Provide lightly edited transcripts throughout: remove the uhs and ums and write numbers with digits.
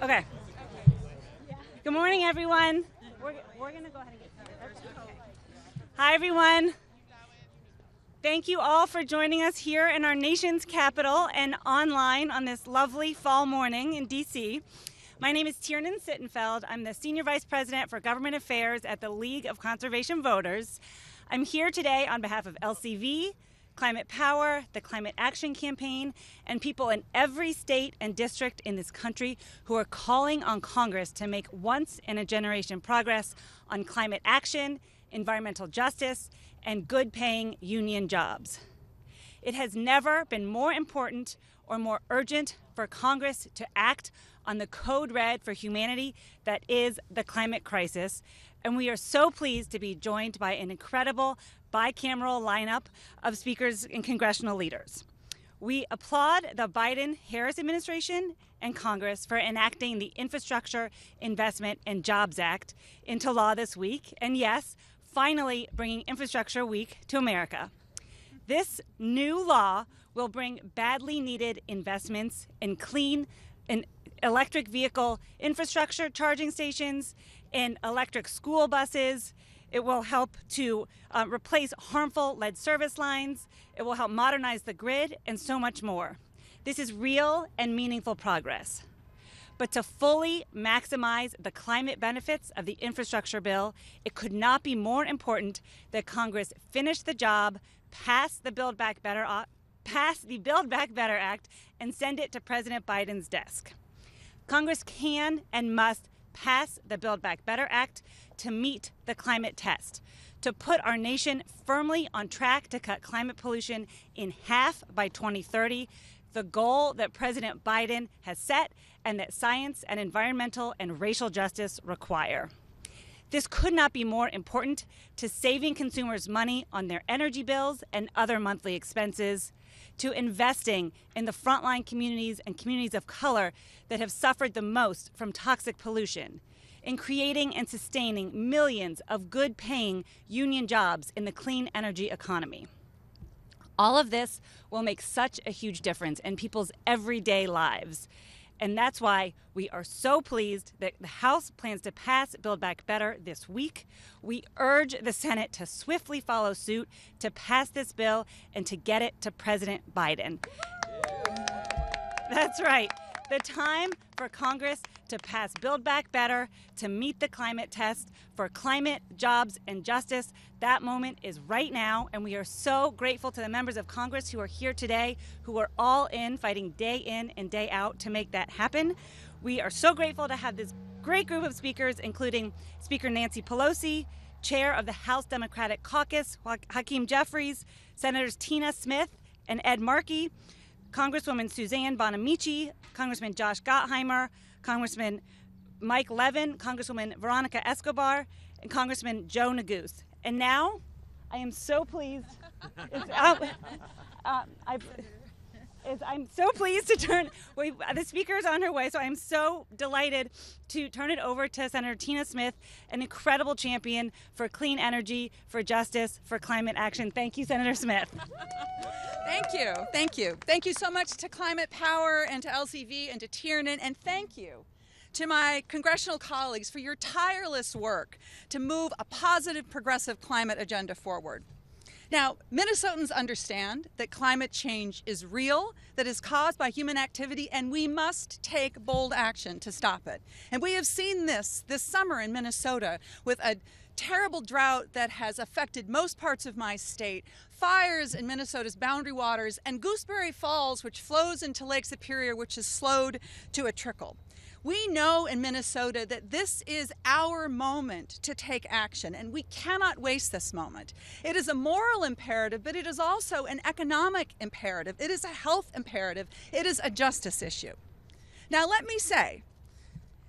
Okay. Good morning, everyone. We're going to go ahead and get started. Okay. Hi, everyone. Thank you all for joining us here in our nation's capital and online on this lovely fall morning in D.C. My name is Tiernan Sittenfeld. I'm the Senior Vice President for Government Affairs at the League of Conservation Voters. I'm here today on behalf of LCV, Climate Power, the Climate Action Campaign, and people in every state and district in this country who are calling on Congress to make once-in-a-generation progress on climate action, environmental justice, and good-paying union jobs. It has never been more important or more urgent for Congress to act on the code red for humanity that is the climate crisis, and we are so pleased to be joined by an incredible bicameral lineup of speakers and congressional leaders. We applaud the Biden-Harris administration and Congress for enacting the Infrastructure Investment and Jobs Act into law this week, and yes, finally bringing Infrastructure Week to America. This new law will bring badly needed investments in clean and electric vehicle infrastructure, charging stations, and electric school buses. It will help to replace harmful lead service lines. It will help modernize the grid and so much more. This is real and meaningful progress. But to fully maximize the climate benefits of the infrastructure bill, it could not be more important that Congress finish the job, pass the Build Back Better Act, and send it to President Biden's desk. Congress can and must pass the Build Back Better Act to meet the climate test, to put our nation firmly on track to cut climate pollution in half by 2030, the goal that President Biden has set and that science and environmental and racial justice require. This could not be more important to saving consumers money on their energy bills and other monthly expenses, to investing in the frontline communities and communities of color that have suffered the most from toxic pollution, in creating and sustaining millions of good-paying union jobs in the clean energy economy. All of this will make such a huge difference in people's everyday lives. And that's why we are so pleased that the House plans to pass Build Back Better this week. We urge the Senate to swiftly follow suit to pass this bill and to get it to President Biden. That's right. The time for Congress to pass Build Back Better to meet the climate test for climate, jobs, and justice, that moment is right now, and we are so grateful to the members of Congress who are here today, who are all in, fighting day in and day out to make that happen. We are so grateful to have this great group of speakers, including Speaker Nancy Pelosi, Chair of the House Democratic Caucus, Hakeem Jeffries, Senators Tina Smith and Ed Markey, Congresswoman Suzanne Bonamici, Congressman Josh Gottheimer, Congressman Mike Levin, Congresswoman Veronica Escobar, and Congressman Joe Neguse. And now, I am so pleased. I'm so pleased to turn. The speaker is on her way, so I'm so delighted to turn it over to Senator Tina Smith, an incredible champion for clean energy, for justice, for climate action. Thank you, Senator Smith. Thank you. Thank you. Thank you so much to Climate Power and to LCV and to Tiernan, and thank you to my congressional colleagues for your tireless work to move a positive, progressive climate agenda forward. Now, Minnesotans understand that climate change is real, that is caused by human activity, and we must take bold action to stop it. And we have seen this summer in Minnesota with a terrible drought that has affected most parts of my state, fires in Minnesota's boundary waters, and Gooseberry Falls, which flows into Lake Superior, which is slowed to a trickle. We know in Minnesota that this is our moment to take action, and we cannot waste this moment. It is a moral imperative, but it is also an economic imperative. It is a health imperative. It is a justice issue. Now, let me say,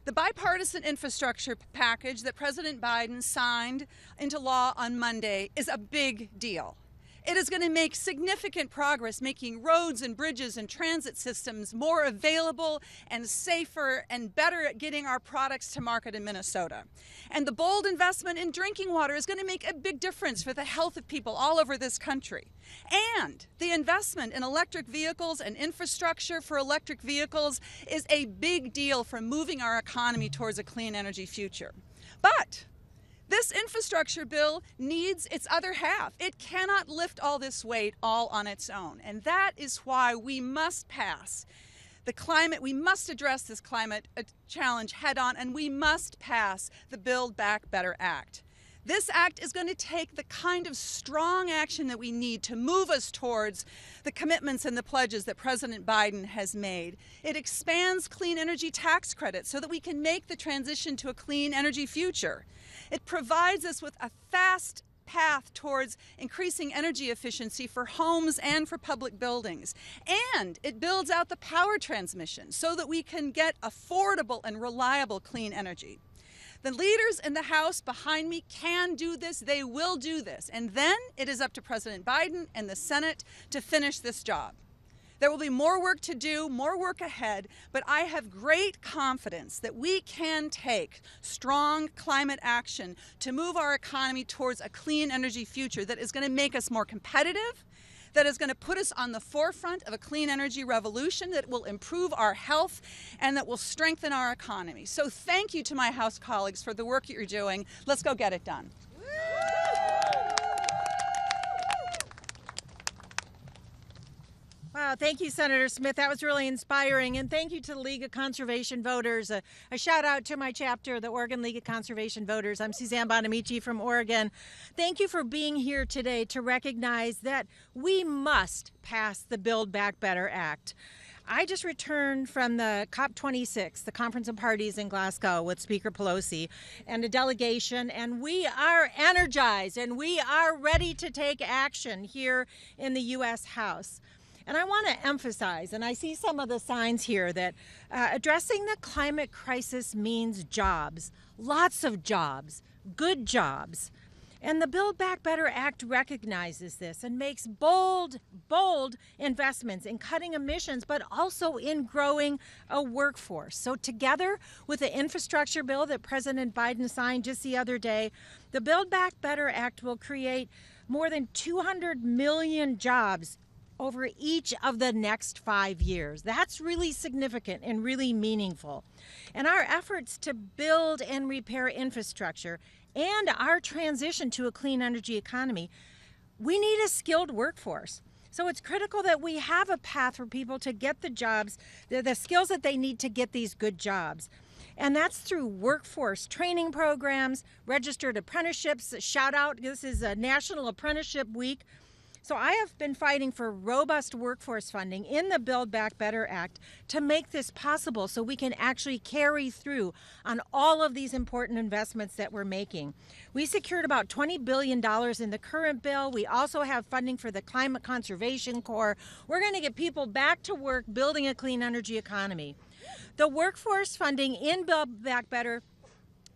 the bipartisan infrastructure package that President Biden signed into law on Monday is a big deal. It is going to make significant progress making roads and bridges and transit systems more available and safer and better at getting our products to market in Minnesota. And the bold investment in drinking water is going to make a big difference for the health of people all over this country. And the investment in electric vehicles and infrastructure for electric vehicles is a big deal for moving our economy towards a clean energy future. But this infrastructure bill needs its other half. It cannot lift all this weight all on its own. And that is why we must pass the climate, we must address this climate challenge head on, and we must pass the Build Back Better Act. This act is going to take the kind of strong action that we need to move us towards the commitments and the pledges that President Biden has made. It expands clean energy tax credits so that we can make the transition to a clean energy future. It provides us with a fast path towards increasing energy efficiency for homes and for public buildings. And it builds out the power transmission so that we can get affordable and reliable clean energy. The leaders in the House behind me can do this. They will do this. And then it is up to President Biden and the Senate to finish this job. There will be more work to do, more work ahead, but I have great confidence that we can take strong climate action to move our economy towards a clean energy future that is going to make us more competitive, that is going to put us on the forefront of a clean energy revolution, that will improve our health, and that will strengthen our economy. So thank you to my House colleagues for the work that you're doing. Let's go get it done. Wow, thank you, Senator Smith. That was really inspiring. And thank you to the League of Conservation Voters. A shout out to my chapter, the Oregon League of Conservation Voters. I'm Suzanne Bonamici from Oregon. Thank you for being here today to recognize that we must pass the Build Back Better Act. I just returned from the COP26, the Conference of Parties in Glasgow with Speaker Pelosi and a delegation, and we are energized and we are ready to take action here in the U.S. House. And I want to emphasize, and I see some of the signs here, that addressing the climate crisis means jobs, lots of jobs, good jobs. And the Build Back Better Act recognizes this and makes bold investments in cutting emissions, but also in growing a workforce. So together with the infrastructure bill that President Biden signed just the other day, the Build Back Better Act will create more than 200 million jobs over each of the next 5 years. That's really significant and really meaningful. And our efforts to build and repair infrastructure and our transition to a clean energy economy, we need a skilled workforce. So it's critical that we have a path for people to get the jobs, the skills that they need to get these good jobs. And that's through workforce training programs, registered apprenticeships. Shout out, this is a National Apprenticeship Week. So I have been fighting for robust workforce funding in the Build Back Better Act to make this possible so we can actually carry through on all of these important investments that we're making. We secured about $20 billion in the current bill. We also have funding for the Climate Conservation Corps. We're going to get people back to work building a clean energy economy. The workforce funding in Build Back Better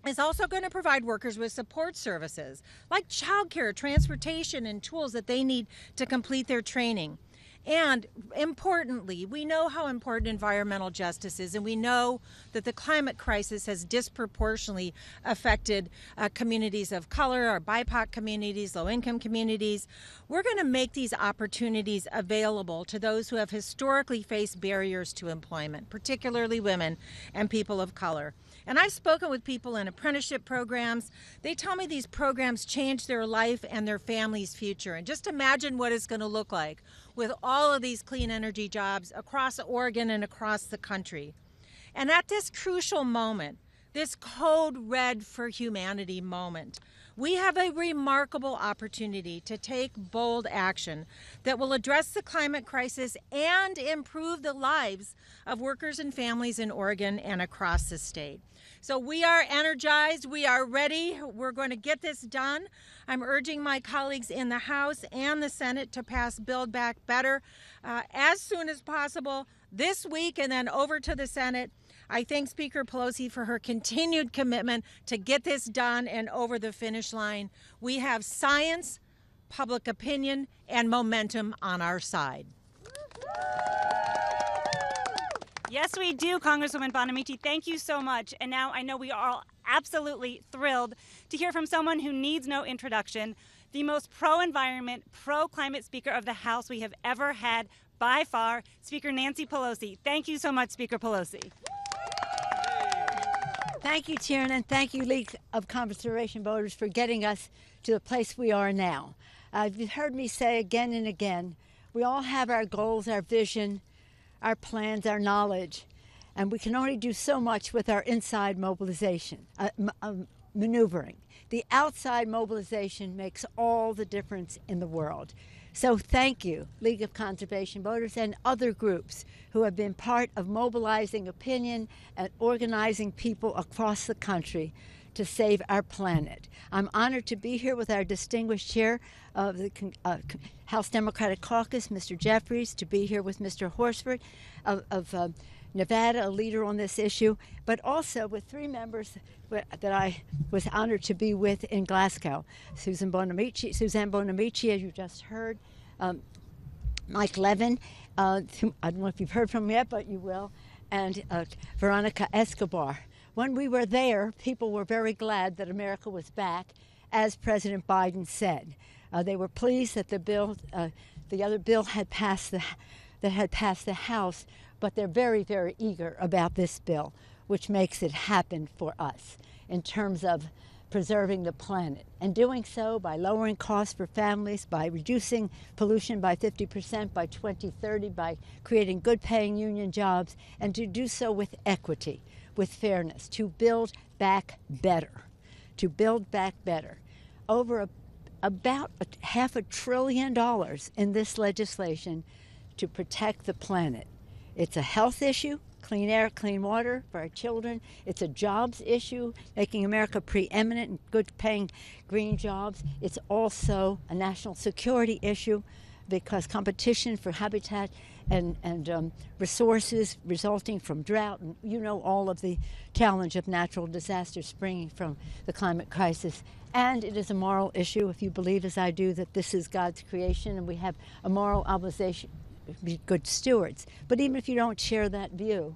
is also going to provide workers with support services like childcare, transportation, and tools that they need to complete their training. And importantly, we know how important environmental justice is, and we know that the climate crisis has disproportionately affected communities of color, our BIPOC communities, low-income communities. We're going to make these opportunities available to those who have historically faced barriers to employment, particularly women and people of color. And I've spoken with people in apprenticeship programs. They tell me these programs change their life and their family's future. And just imagine what it's going to look like with all of these clean energy jobs across Oregon and across the country. And at this crucial moment, this code red for humanity moment, we have a remarkable opportunity to take bold action that will address the climate crisis and improve the lives of workers and families in Oregon and across the state. So we are energized, we are ready, we're going to get this done. I'm urging my colleagues in the House and the Senate to pass Build Back Better as soon as possible this week and then over to the Senate. I thank Speaker Pelosi for her continued commitment to get this done and over the finish line. We have science, public opinion and momentum on our side. Yes, we do, Congresswoman Bonamici. Thank you so much. And now I know we are all absolutely thrilled to hear from someone who needs no introduction, the most pro-environment, pro-climate Speaker of the House we have ever had by far, Speaker Nancy Pelosi. Thank you so much, Speaker Pelosi. Thank you, Tiernan, and thank you, League of Conservation Voters, for getting us to the place we are now. You've heard me say again and again, we all have our goals, our vision, our plans, our knowledge, and we can only do so much with our inside mobilization, maneuvering. The outside mobilization makes all the difference in the world. So thank you, League of Conservation Voters and other groups who have been part of mobilizing opinion and organizing people across the country to save our planet. I'm honored to be here with our distinguished chair of the House Democratic Caucus, Mr. Jeffries, to be here with Mr. Horsford of Nevada, a leader on this issue, but also with three members that I was honored to be with in Glasgow. Suzanne Bonamici, as you just heard, Mike Levin, whom I don't know if you've heard from him yet, but you will, and Veronica Escobar. When we were there, people were very glad that America was back, as President Biden said. They were pleased that the other bill had passed the House, but they're very, very eager about this bill, which makes it happen for us in terms of preserving the planet, and doing so by lowering costs for families, by reducing pollution by 50% by 2030, by creating good-paying union jobs, and to do so with equity, with fairness, to build back better, Over about $500 billion in this legislation to protect the planet. It's a health issue, clean air, clean water for our children. It's a jobs issue, making America preeminent in good-paying green jobs. It's also a national security issue because competition for habitat and resources resulting from drought, and you know all of the challenge of natural disasters springing from the climate crisis. And it is a moral issue, if you believe, as I do, that this is God's creation and we have a moral obligation to be good stewards. But even if you don't share that view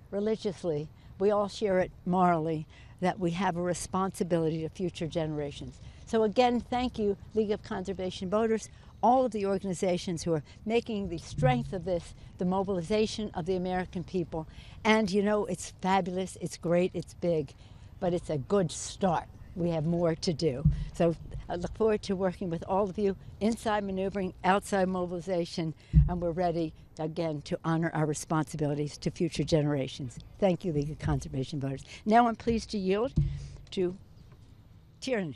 religiously, we all share it morally, that we have a responsibility to future generations. So again, thank you, League of Conservation Voters, all of the organizations who are making the strength of this, the mobilization of the American people. And you know, it's fabulous, it's great, it's big, but it's a good start. We have more to do. So I look forward to working with all of you, inside maneuvering, outside mobilization, and we're ready, again, to honor our responsibilities to future generations. Thank you, League of Conservation Voters. Now I'm pleased to yield to Tiernan.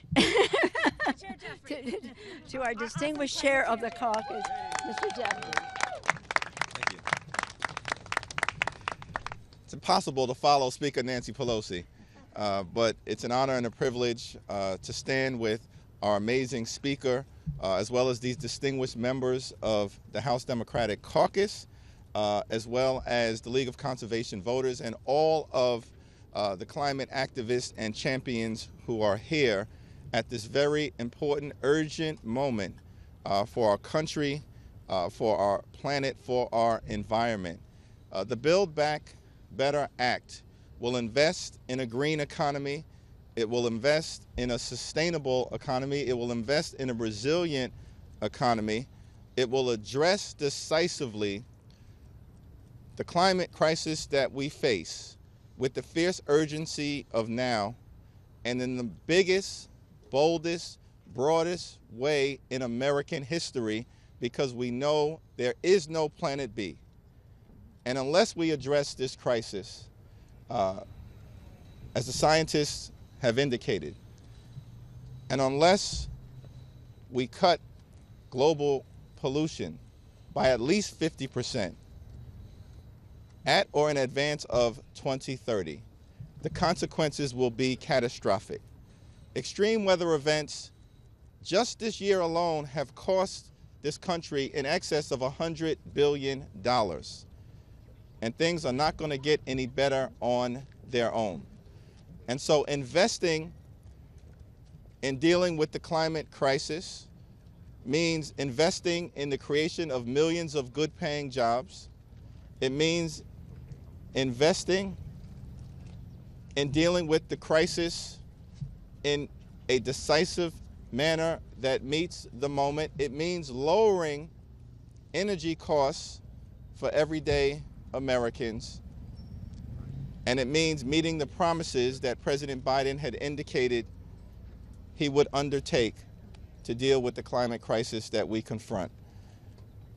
to our distinguished chair of the caucus, Mr. Jeffries. Thank you. It's impossible to follow Speaker Nancy Pelosi, but it's an honor and a privilege to stand with our amazing speaker, as well as these distinguished members of the House Democratic Caucus, as well as the League of Conservation Voters and all of the climate activists and champions who are here at this very important, urgent moment for our country, for our planet, for our environment. The Build Back Better Act will invest in a green economy. It will invest in a sustainable economy. It will invest in a resilient economy. It will address decisively the climate crisis that we face with the fierce urgency of now, and in the biggest, boldest, broadest way in American history, because we know there is no planet B. And unless we address this crisis, as the scientists have indicated, and unless we cut global pollution by at least 50% at or in advance of 2030, the consequences will be catastrophic. Extreme weather events just this year alone have cost this country in excess of $100 billion. And things are not going to get any better on their own. And so investing in dealing with the climate crisis means investing in the creation of millions of good-paying jobs. It means investing in dealing with the crisis in a decisive manner that meets the moment. It means lowering energy costs for everyday Americans. And it means meeting the promises that President Biden had indicated he would undertake to deal with the climate crisis that we confront.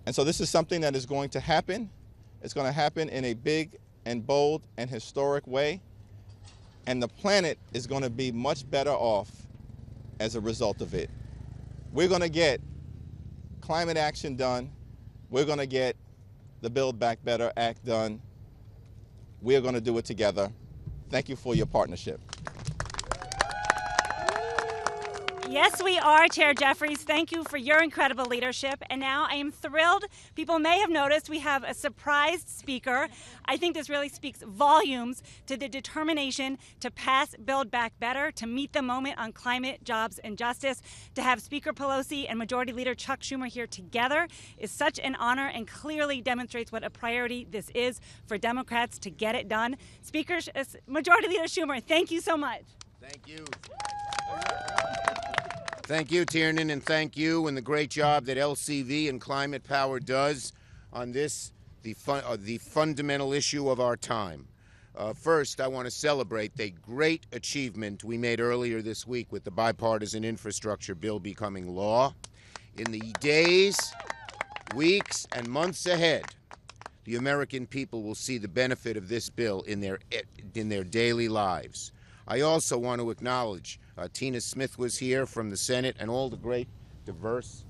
And so this is something that is going to happen. It's going to happen in a big and bold and historic way. And the planet is going to be much better off as a result of it. We're going to get climate action done. We're going to get the Build Back Better Act done. We're going to do it together. Thank you for your partnership. Yes, we are, Chair Jeffries. Thank you for your incredible leadership. And now I am thrilled. People may have noticed we have a surprised speaker. I think this really speaks volumes to the determination to pass Build Back Better, to meet the moment on climate, jobs, and justice. To have Speaker Pelosi and Majority Leader Chuck Schumer here together is such an honor and clearly demonstrates what a priority this is for Democrats to get it done. Majority Leader Schumer, thank you so much. Thank you. Thank you, Tiernan, and thank you and the great job that LCV and Climate Power does on this, the fundamental issue of our time. First, I want to celebrate the great achievement we made earlier this week with the bipartisan infrastructure bill becoming law. In the days, weeks, and months ahead, the American people will see the benefit of this bill in their daily lives. I also want to acknowledge Tina Smith was here from the Senate and all the great, diverse,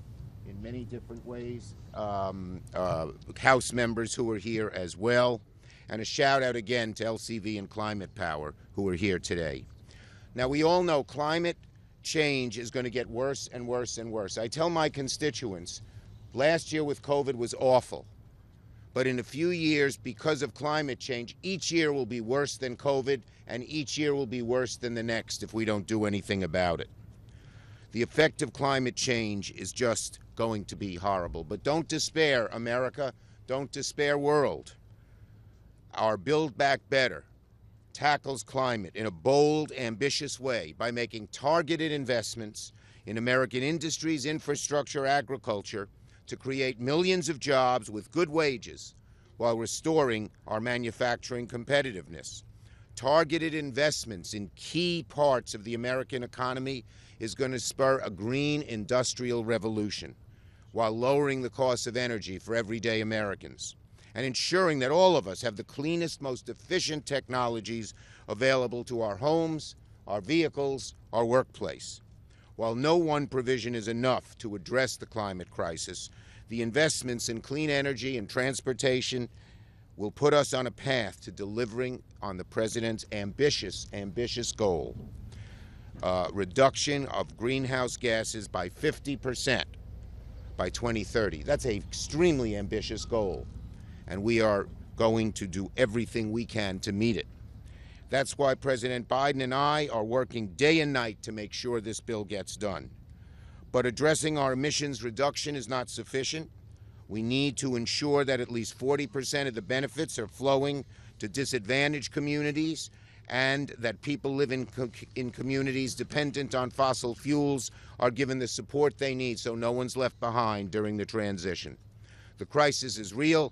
in many different ways, House members who are here as well. And a shout out again to LCV and Climate Power who are here today. Now, we all know climate change is going to get worse and worse and worse. I tell my constituents, last year with COVID was awful. But in a few years, because of climate change, each year will be worse than COVID, and each year will be worse than the next if we don't do anything about it. The effect of climate change is just going to be horrible. But don't despair, America. Don't despair, world. Our Build Back Better tackles climate in a bold, ambitious way by making targeted investments in American industries, infrastructure, agriculture, to create millions of jobs with good wages while restoring our manufacturing competitiveness. Targeted investments in key parts of the American economy is going to spur a green industrial revolution while lowering the cost of energy for everyday Americans and ensuring that all of us have the cleanest, most efficient technologies available to our homes, our vehicles, our workplace. While no one provision is enough to address the climate crisis, the investments in clean energy and transportation will put us on a path to delivering on the President's ambitious goal. Reduction of greenhouse gases by 50% by 2030. That's an extremely ambitious goal, and we are going to do everything we can to meet it. That's why President Biden and I are working day and night to make sure this bill gets done. But addressing our emissions reduction is not sufficient. We need to ensure that at least 40% of the benefits are flowing to disadvantaged communities and that people live in communities dependent on fossil fuels are given the support they need so no one's left behind during the transition. The crisis is real.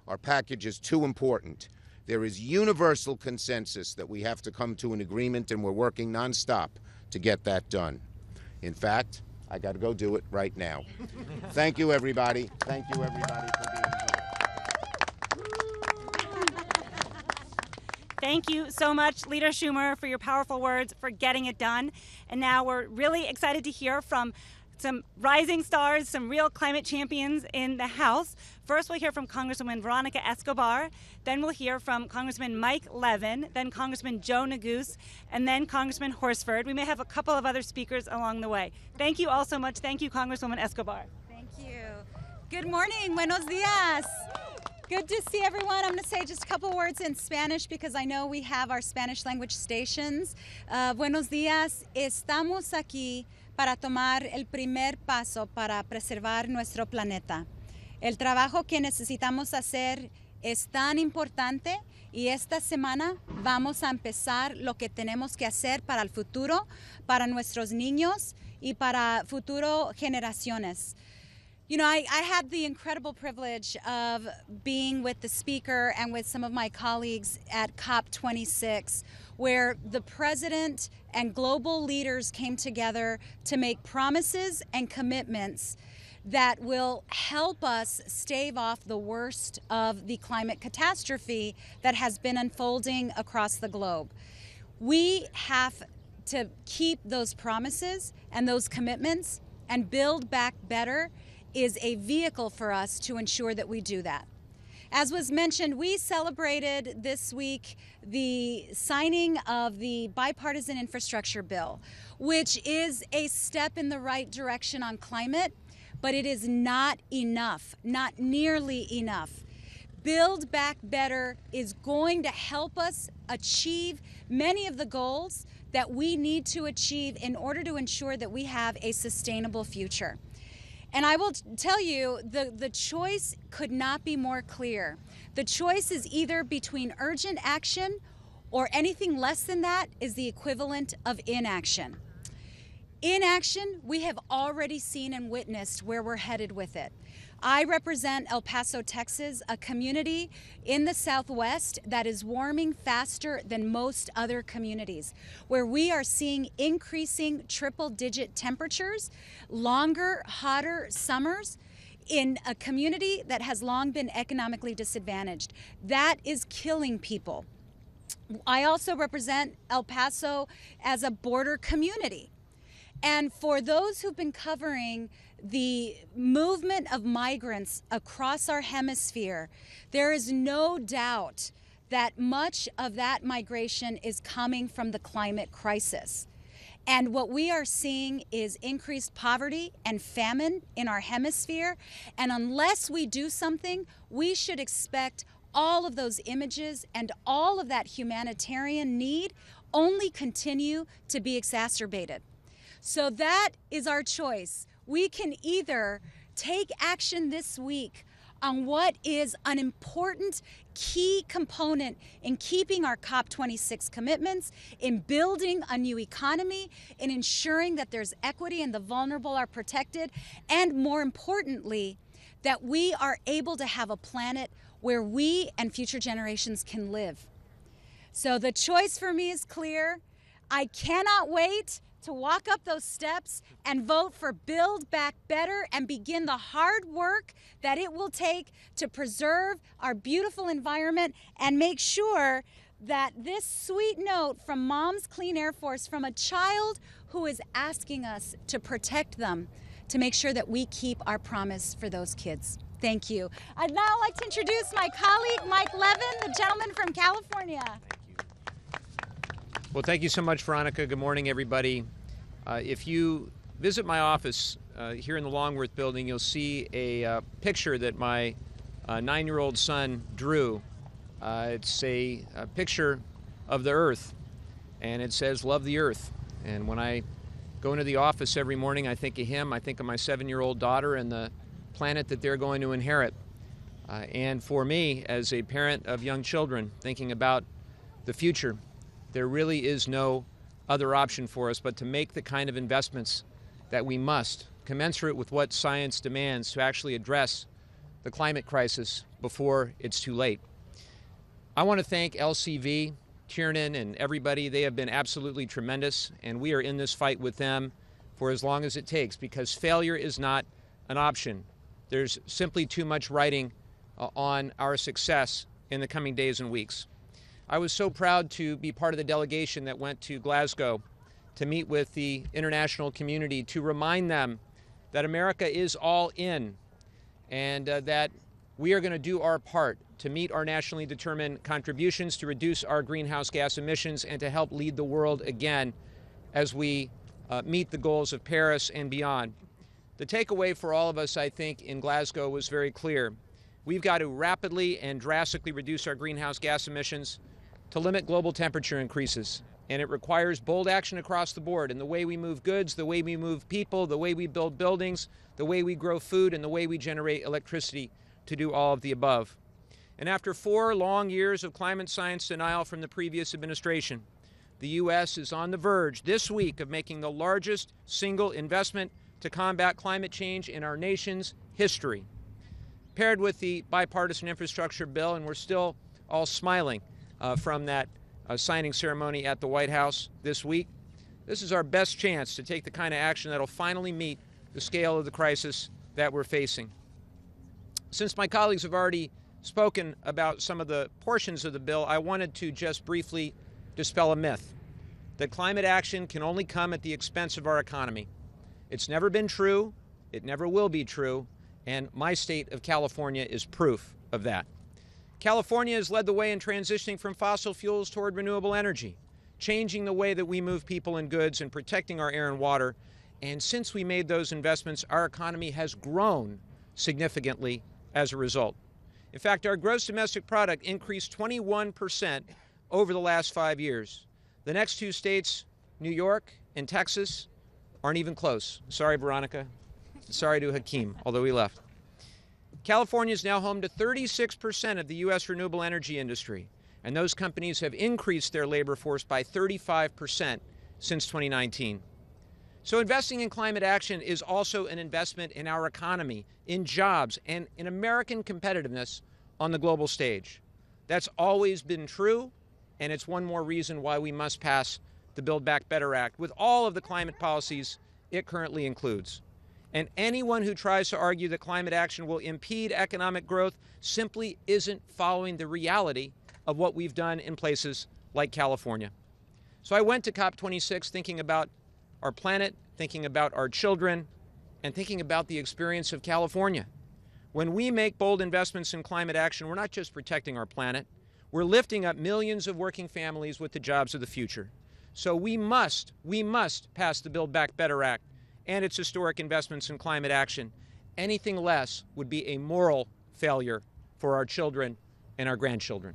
Our package is too important. There is universal consensus that we have to come to an agreement, and we're working nonstop to get that done. In fact, I got to go do it right now. Thank you, everybody. Thank you, everybody, for being here. Thank you so much, Leader Schumer, for your powerful words, for getting it done. And now we're really excited to hear from some rising stars, some real climate champions in the House. First, we'll hear from Congresswoman Veronica Escobar. Then we'll hear from Congressman Mike Levin, then Congressman Joe Neguse, and then Congressman Horsford. We may have a couple of other speakers along the way. Thank you all so much. Thank you, Congresswoman Escobar. Thank you. Good morning. Buenos dias. Good to see everyone. I'm going to say just a couple words in Spanish because I know we have our Spanish language stations. Buenos dias. Estamos aquí para tomar el primer paso para preservar nuestro planeta. El trabajo que necesitamos hacer es tan importante y esta semana vamos a empezar lo que tenemos que hacer para el futuro, para nuestros niños y para futuras generaciones. You know, I had the incredible privilege of being with the speaker and with some of my colleagues at COP26, where the president and global leaders came together to make promises and commitments that will help us stave off the worst of the climate catastrophe that has been unfolding across the globe. We have to keep those promises and those commitments, and Build Back Better is a vehicle for us to ensure that we do that. As was mentioned, we celebrated this week the signing of the bipartisan infrastructure bill, which is a step in the right direction on climate, but it is not enough, not nearly enough. Build Back Better is going to help us achieve many of the goals that we need to achieve in order to ensure that we have a sustainable future. And I will tell you, the choice could not be more clear. The choice is either between urgent action or anything less than that is the equivalent of inaction. Inaction, we have already seen and witnessed where we're headed with it. I represent El Paso, Texas, a community in the Southwest that is warming faster than most other communities, where we are seeing increasing triple-digit temperatures, longer, hotter summers in a community that has long been economically disadvantaged. That is killing people. I also represent El Paso as a border community. And for those who've been covering the movement of migrants across our hemisphere, there is no doubt that much of that migration is coming from the climate crisis. And what we are seeing is increased poverty and famine in our hemisphere. And unless we do something, we should expect all of those images and all of that humanitarian need only continue to be exacerbated. So that is our choice. We can either take action this week on what is an important key component in keeping our COP26 commitments, in building a new economy, in ensuring that there's equity and the vulnerable are protected, and more importantly, that we are able to have a planet where we and future generations can live. So the choice for me is clear. I cannot wait to walk up those steps and vote for Build Back Better and begin the hard work that it will take to preserve our beautiful environment and make sure that this sweet note from Mom's Clean Air Force, from a child who is asking us to protect them, to make sure that we keep our promise for those kids. Thank you. I'd now like to introduce my colleague, Mike Levin, the gentleman from California. Well, thank you so much, Veronica. Good morning, everybody. If you visit my office here in the Longworth building, you'll see a picture that my 9-year-old son drew. It's a picture of the Earth, and it says, "Love the Earth." And when I go into the office every morning, I think of him. I think of my 7-year-old daughter and the planet that they're going to inherit. And for me, as a parent of young children, thinking about the future, there really is no other option for us but to make the kind of investments that we must, commensurate with what science demands, to actually address the climate crisis before it's too late. I want to thank LCV, Tiernan, and everybody. They have been absolutely tremendous, and we are in this fight with them for as long as it takes, because failure is not an option. There's simply too much riding on our success in the coming days and weeks. I was so proud to be part of the delegation that went to Glasgow to meet with the international community to remind them that America is all in, and that we are going to do our part to meet our nationally determined contributions to reduce our greenhouse gas emissions and to help lead the world again as we meet the goals of Paris and beyond. The takeaway for all of us, I think, in Glasgow was very clear. We've got to rapidly and drastically reduce our greenhouse gas emissions to limit global temperature increases And it requires bold action across the board in the way we move goods, the way we move people, the way we build buildings, the way we grow food, and the way we generate electricity to do all of the above. And after 4 long years of climate science denial from the previous administration, the U.S. is on the verge this week of making the largest single investment to combat climate change in our nation's history. Paired with the bipartisan infrastructure bill, and we're still all smiling from that signing ceremony at the White House this week, this is our best chance to take the kind of action that will finally meet the scale of the crisis that we're facing. Since my colleagues have already spoken about some of the portions of the bill, I wanted to just briefly dispel a myth that climate action can only come at the expense of our economy. It's never been true, it never will be true, and my state of California is proof of that. California has led the way in transitioning from fossil fuels toward renewable energy, changing the way that we move people and goods and protecting our air and water. And since we made those investments, our economy has grown significantly as a result. In fact, our gross domestic product increased 21% over the last 5 years. The next 2 states, New York and Texas, aren't even close. Sorry, Veronica. Sorry to Hakeem, although he left. California is now home to 36% of the U.S. renewable energy industry, and those companies have increased their labor force by 35% since 2019. So investing in climate action is also an investment in our economy, in jobs, and in American competitiveness on the global stage. That's always been true, and it's one more reason why we must pass the Build Back Better Act with all of the climate policies it currently includes. And anyone who tries to argue that climate action will impede economic growth simply isn't following the reality of what we've done in places like California. So I went to COP26 thinking about our planet, thinking about our children, and thinking about the experience of California. When we make bold investments in climate action, we're not just protecting our planet, we're lifting up millions of working families with the jobs of the future. So we must pass the Build Back Better Act and its historic investments in climate action. Anything less would be a moral failure for our children and our grandchildren.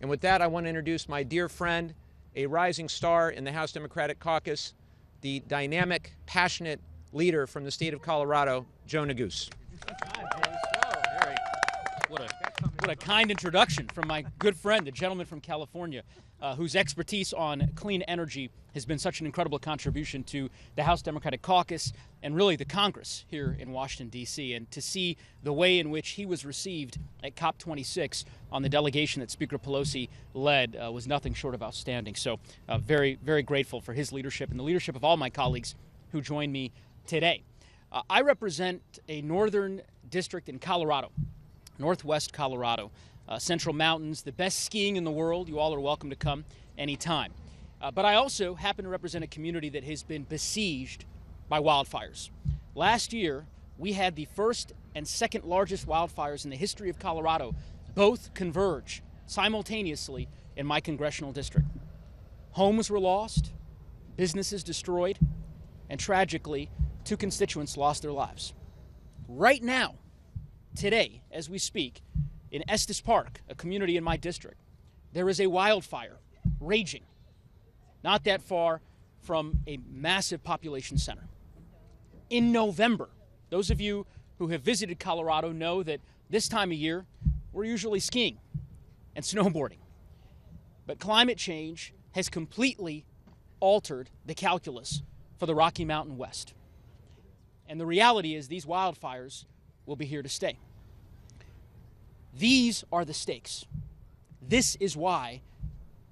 And with that, I want to introduce my dear friend, a rising star in the House Democratic Caucus, the dynamic, passionate leader from the state of Colorado, Joe Neguse. What a kind introduction from my good friend, the gentleman from California, whose expertise on clean energy has been such an incredible contribution to the House Democratic Caucus and really the Congress here in Washington, D.C. And to see the way in which he was received at COP26 on the delegation that Speaker Pelosi led was nothing short of outstanding. So very, very grateful for his leadership and the leadership of all my colleagues who joined me today. I represent a northern district in Colorado, northwest Colorado, Central Mountains, the best skiing in the world. You all are welcome to come anytime. But I also happen to represent a community that has been besieged by wildfires. Last year, we had the first and second largest wildfires in the history of Colorado both converge simultaneously in my congressional district. Homes were lost, businesses destroyed, and tragically, 2 constituents lost their lives. Right now, today, as we speak, in Estes Park, a community in my district, there is a wildfire raging, not that far from a massive population center. In November, those of you who have visited Colorado know that this time of year, we're usually skiing and snowboarding. But climate change has completely altered the calculus for the Rocky Mountain West. And the reality is these wildfires will be here to stay. These are the stakes. This is why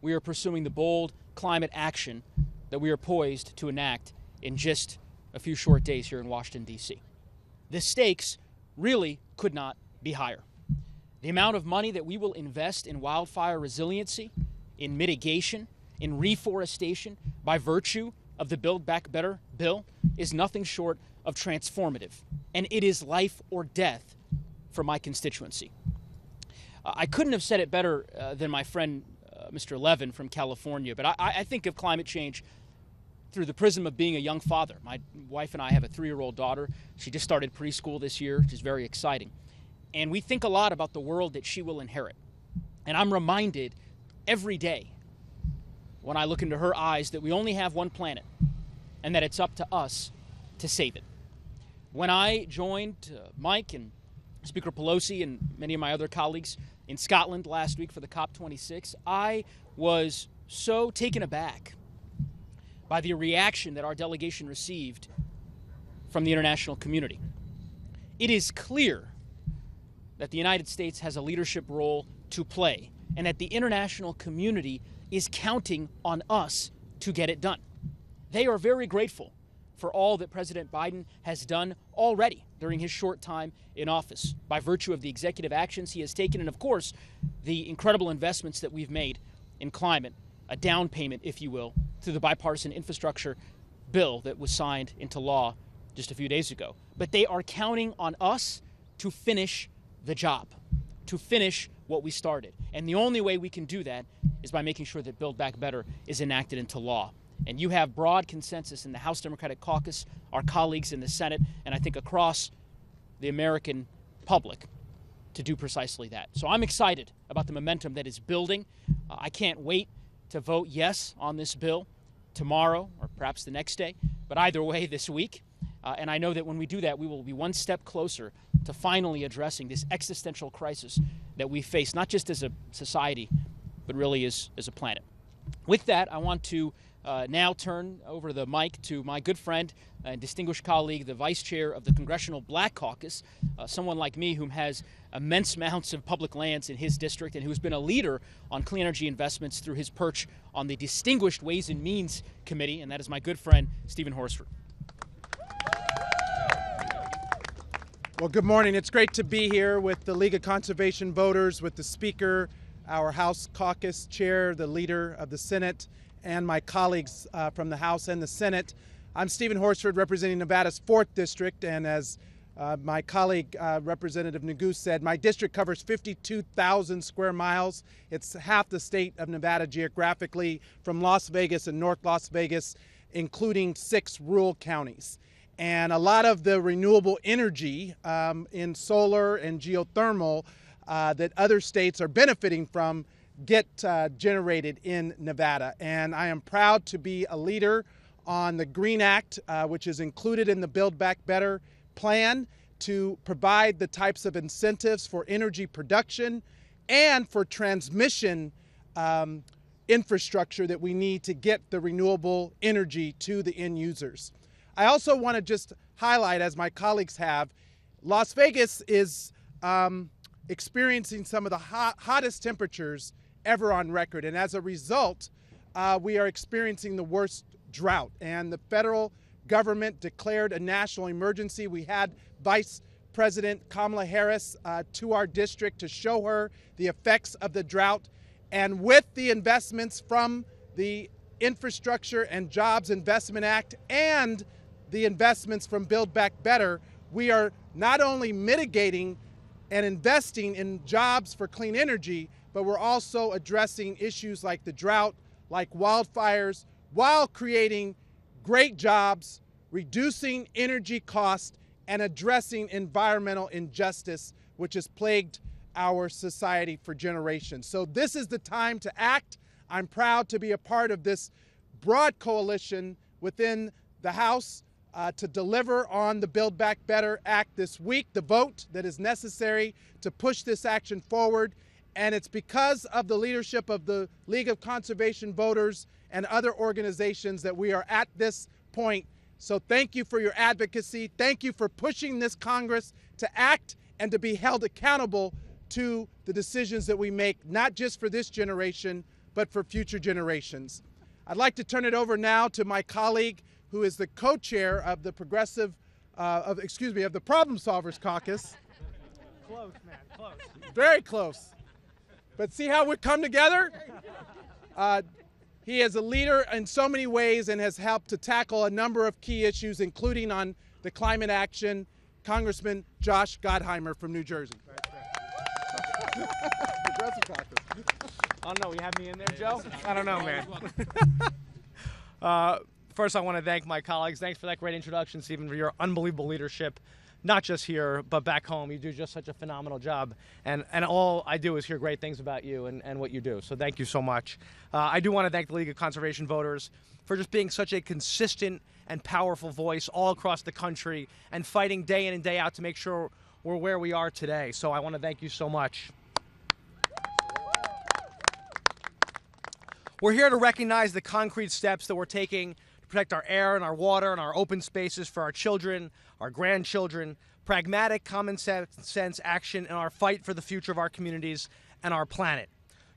we are pursuing the bold climate action that we are poised to enact in just a few short days here in Washington, D.C. The stakes really could not be higher. The amount of money that we will invest in wildfire resiliency, in mitigation, in reforestation, by virtue of the Build Back Better bill, is nothing short of transformative. And it is life or death for my constituency. I couldn't have said it better than my friend, Mr. Levin from California, but I think of climate change through the prism of being a young father. My wife and I have a 3-year-old daughter. She just started preschool this year, which is very exciting. And we think a lot about the world that she will inherit. And I'm reminded every day when I look into her eyes that we only have one planet and that it's up to us to save it. When I joined Mike and Speaker Pelosi and many of my other colleagues in Scotland last week for the COP26, I was so taken aback by the reaction that our delegation received from the international community. It is clear that the United States has a leadership role to play and that the international community is counting on us to get it done. They are very grateful for all that President Biden has done already during his short time in office by virtue of the executive actions he has taken and, of course, the incredible investments that we've made in climate, a down payment, if you will, through the bipartisan infrastructure bill that was signed into law just a few days ago. But they are counting on us to finish the job, to finish what we started. And the only way we can do that is by making sure that Build Back Better is enacted into law. And you have broad consensus in the House Democratic Caucus, our colleagues in the Senate, and I think across the American public to do precisely that. So I'm excited about the momentum that is building. I can't wait to vote yes on this bill tomorrow or perhaps the next day, but either way this week. And I know that when we do that, we will be one step closer to finally addressing this existential crisis that we face, not just as a society, but really as a planet. With that, I want to now turn over the mic to my good friend and distinguished colleague, the Vice Chair of the Congressional Black Caucus, someone like me who has immense amounts of public lands in his district and who's been a leader on clean energy investments through his perch on the Distinguished Ways and Means Committee, and that is my good friend, Stephen Horsford. Well, good morning. It's great to be here with the League of Conservation Voters, with the Speaker, our House Caucus Chair, the Leader of the Senate, and my colleagues from the House and the Senate. I'm Stephen Horsford, representing Nevada's 4th District, and as my colleague Representative Neguse said, my district covers 52,000 square miles. It's half the state of Nevada geographically, from Las Vegas and North Las Vegas, including 6 rural counties. And a lot of the renewable energy in solar and geothermal that other states are benefiting from get generated in Nevada. And I am proud to be a leader on the Green Act, which is included in the Build Back Better plan to provide the types of incentives for energy production and for transmission infrastructure that we need to get the renewable energy to the end users. I also want to just highlight, as my colleagues have, Las Vegas is experiencing some of the hottest temperatures ever on record. And as a result, we are experiencing the worst drought. And the federal government declared a national emergency. We had Vice President Kamala Harris to our district to show her the effects of the drought. And with the investments from the Infrastructure and Jobs Investment Act and the investments from Build Back Better, we are not only mitigating and investing in jobs for clean energy, but we're also addressing issues like the drought, like wildfires, while creating great jobs, reducing energy costs, and addressing environmental injustice, which has plagued our society for generations. So this is the time to act. I'm proud to be a part of this broad coalition within the House to deliver on the Build Back Better Act this week, the vote that is necessary to push this action forward. And it's because of the leadership of the League of Conservation Voters and other organizations that we are at this point. So thank you for your advocacy. Thank you for pushing this Congress to act and to be held accountable to the decisions that we make, not just for this generation, but for future generations. I'd like to turn it over now to my colleague, who is the co-chair of the of the Problem Solvers Caucus. Close, man, close. Very close. But see how we come together? He is a leader in so many ways and has helped to tackle a number of key issues, including on the climate action, Congressman Josh Gottheimer from New Jersey. Progressive Caucus. I don't know, you have me in there, Joe? I don't know, man. First, I want to thank my colleagues. Thanks for that great introduction, Stephen, for your unbelievable leadership not just here, but back home. You do just such a phenomenal job. And all I do is hear great things about you and what you do. So thank you so much. I do want to thank the League of Conservation Voters for just being such a consistent and powerful voice all across the country and fighting day in and day out to make sure we're where we are today. So I want to thank you so much. We're here to recognize the concrete steps that we're taking to protect our air and our water and our open spaces for our children, our grandchildren, pragmatic, common sense action in our fight for the future of our communities and our planet.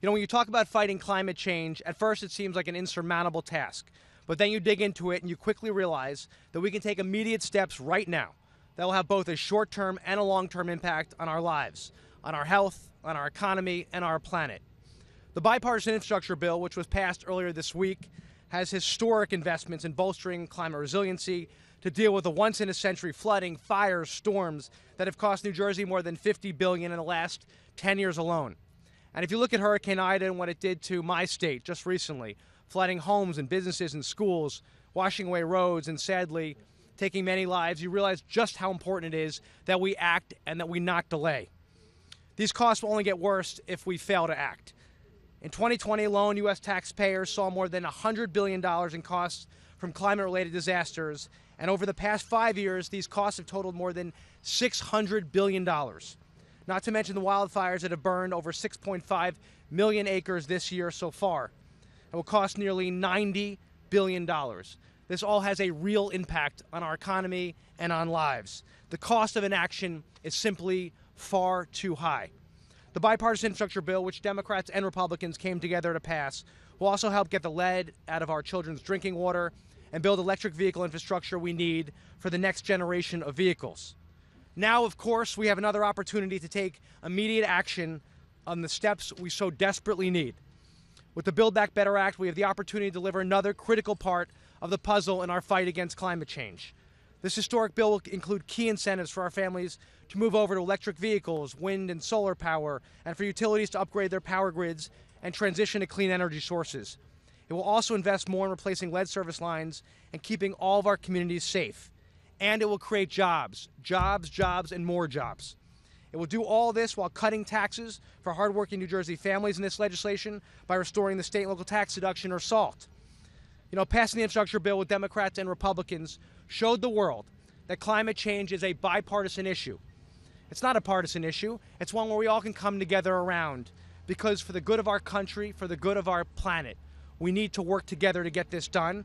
You know, when you talk about fighting climate change, at first it seems like an insurmountable task. But then you dig into it and you quickly realize that we can take immediate steps right now that will have both a short-term and a long-term impact on our lives, on our health, on our economy, and our planet. The bipartisan infrastructure bill, which was passed earlier this week, has historic investments in bolstering climate resiliency to deal with the once-in-a-century flooding, fires, storms that have cost New Jersey more than $50 billion in the last 10 years alone. And if you look at Hurricane Ida and what it did to my state just recently, flooding homes and businesses and schools, washing away roads, and sadly taking many lives, you realize just how important it is that we act and that we not delay. These costs will only get worse if we fail to act. In 2020 alone, U.S. taxpayers saw more than $100 billion in costs from climate-related disasters, and over the past 5 years, these costs have totaled more than $600 billion. Not to mention the wildfires that have burned over 6.5 million acres this year so far. It will cost nearly $90 billion. This all has a real impact on our economy and on lives. The cost of inaction is simply far too high. The bipartisan infrastructure bill, which Democrats and Republicans came together to pass, will also help get the lead out of our children's drinking water and build electric vehicle infrastructure we need for the next generation of vehicles. Now, of course, we have another opportunity to take immediate action on the steps we so desperately need. With the Build Back Better Act, we have the opportunity to deliver another critical part of the puzzle in our fight against climate change. This historic bill will include key incentives for our families to move over to electric vehicles, wind and solar power, and for utilities to upgrade their power grids and transition to clean energy sources. It will also invest more in replacing lead service lines and keeping all of our communities safe. And it will create jobs, and more jobs. It will do all this while cutting taxes for hardworking New Jersey families in this legislation by restoring the state and local tax deduction or SALT. You know, passing the infrastructure bill with Democrats and Republicans showed the world that climate change is a bipartisan issue. It's not a partisan issue. It's one where we all can come together around, because for the good of our country, for the good of our planet, we need to work together to get this done.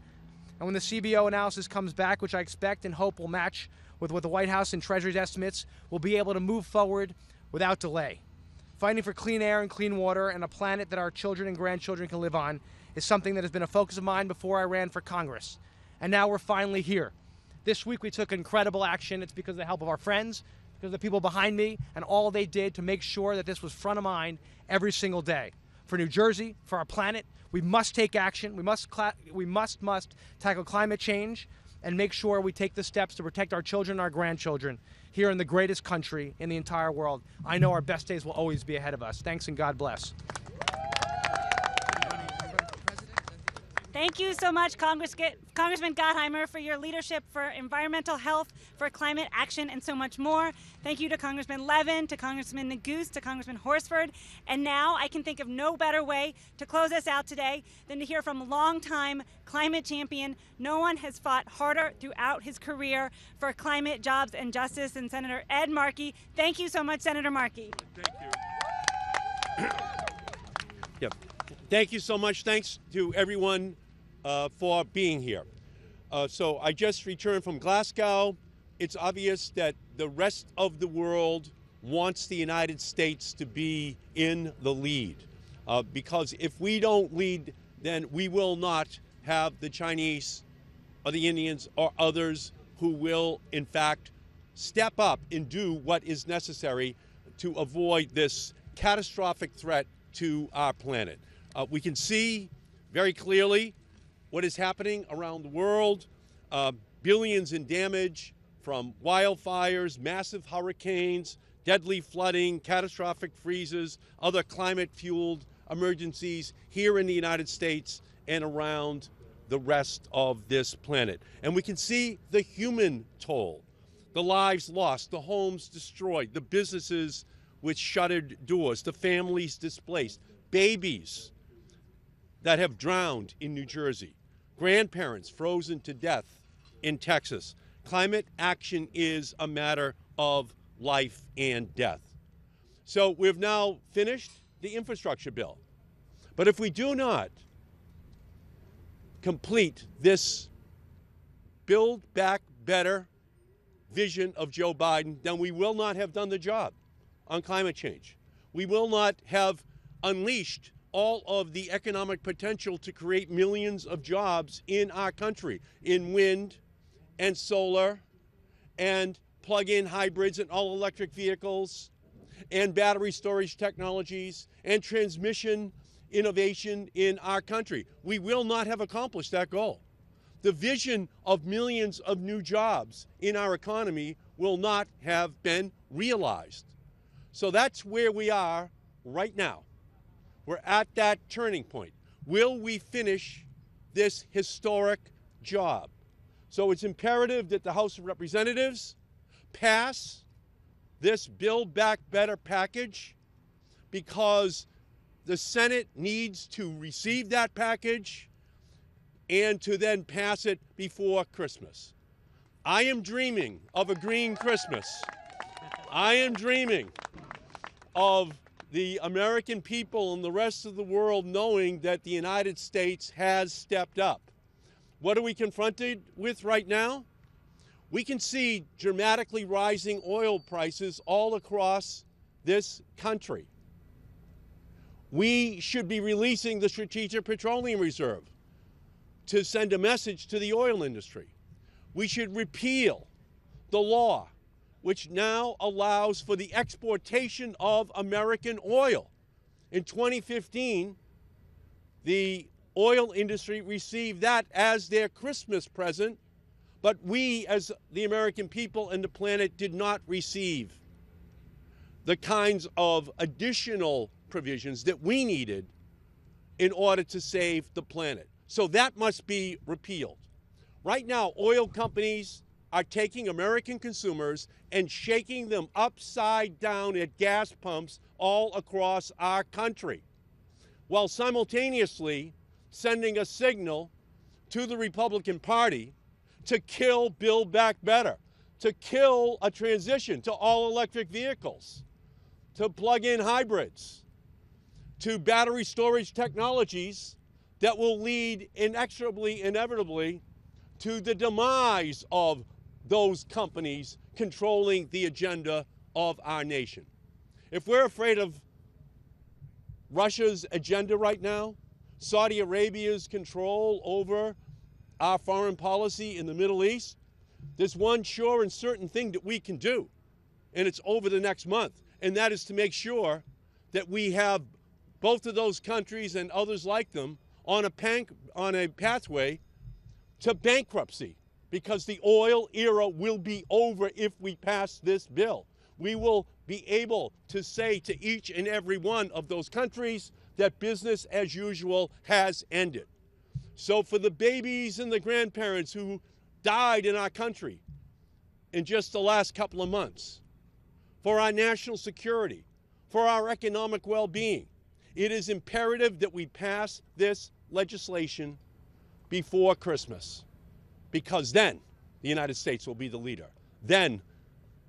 And when the CBO analysis comes back, which I expect and hope will match with what the White House and Treasury's estimates, we'll be able to move forward without delay. Fighting for clean air and clean water and a planet that our children and grandchildren can live on is something that has been a focus of mine before I ran for Congress. And now we're finally here. This week we took incredible action. It's because of the help of our friends, because of the people behind me, and all they did to make sure that this was front of mind every single day. For New Jersey, for our planet, we must take action. We must tackle climate change and make sure we take the steps to protect our children and our grandchildren here in the greatest country in the entire world. I know our best days will always be ahead of us. Thanks and God bless. Thank you so much, Congressman Gottheimer, for your leadership for environmental health, for climate action, and so much more. Thank you to Congressman Levin, to Congressman Neguse, to Congressman Horsford. And now I can think of no better way to close us out today than to hear from longtime climate champion. No one has fought harder throughout his career for climate, jobs, and justice than Senator Ed Markey. Thank you so much, Senator Markey. Thank you. Yep. Thank you so much. Thanks to everyone for being here. So I just returned from Glasgow. It's obvious that the rest of the world wants the United States to be in the lead. Because if we don't lead, then we will not have the Chinese or the Indians or others who will, in fact, step up and do what is necessary to avoid this catastrophic threat to our planet. We can see very clearly what is happening around the world. Billions in damage from wildfires, massive hurricanes, deadly flooding, catastrophic freezes, other climate-fueled emergencies here in the United States and around the rest of this planet. And we can see the human toll the lives lost, the homes destroyed, the businesses with shuttered doors, the families displaced, babies that have drowned in New Jersey, grandparents frozen to death in Texas. Climate action is a matter of life and death. So we've now finished the infrastructure bill. But if we do not complete this Build Back Better vision of Joe Biden, then we will not have done the job on climate change. We will not have unleashed all of the economic potential to create millions of jobs in our country, in wind and solar and plug-in hybrids and all-electric vehicles and battery storage technologies and transmission innovation in our country. We will not have accomplished that goal. The vision of millions of new jobs in our economy will not have been realized. So that's where we are right now. We're at that turning point. Will we finish this historic job? So it's imperative that the House of Representatives pass this Build Back Better package, because the Senate needs to receive that package and to then pass it before Christmas. I am dreaming of a green Christmas. I am dreaming of the American people and the rest of the world knowing that the United States has stepped up. What are we confronted with right now? We can see dramatically rising oil prices all across this country. We should be releasing the Strategic Petroleum Reserve to send a message to the oil industry. We should repeal the law which now allows for the exportation of American oil. In 2015, the oil industry received that as their Christmas present, but we as the American people and the planet did not receive the kinds of additional provisions that we needed in order to save the planet. So that must be repealed. Right now, oil companies are taking American consumers and shaking them upside down at gas pumps all across our country, while simultaneously sending a signal to the Republican Party to kill Build Back Better, to kill a transition to all-electric vehicles, to plug-in hybrids, to battery storage technologies that will lead inexorably, inevitably, to the demise of those companies controlling the agenda of our nation. If we're afraid of Russia's agenda right now, Saudi Arabia's control over our foreign policy in the Middle East, there's one sure and certain thing that we can do, and it's over the next month, and that is to make sure that we have both of those countries and others like them on a pathway to bankruptcy, because the oil era will be over if we pass this bill. We will be able to say to each and every one of those countries that business as usual has ended. So for the babies and the grandparents who died in our country in just the last couple of months, for our national security, for our economic well-being, it is imperative that we pass this legislation before Christmas, because then the United States will be the leader. Then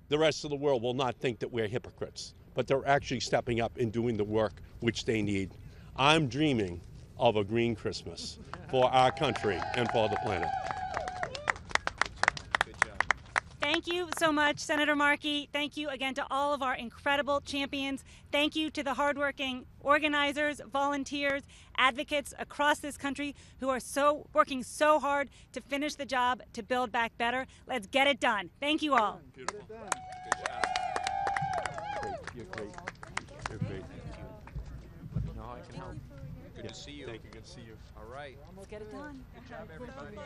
the rest of the world will not think that we're hypocrites, but they're actually stepping up and doing the work which they need. I'm dreaming of a green Christmas for our country and for the planet. Thank you so much, Senator Markey. Thank you again to all of our incredible champions. Thank you to the hardworking organizers, volunteers, advocates across this country who are working so hard to finish the job to build back better. Let's get it done. Thank you all. Beautiful. Good job. Great. You're great. You're great. Let me know how I can help. Good to see you. Thank you. Good to see you. All right. Let's get it done. Good job, everybody.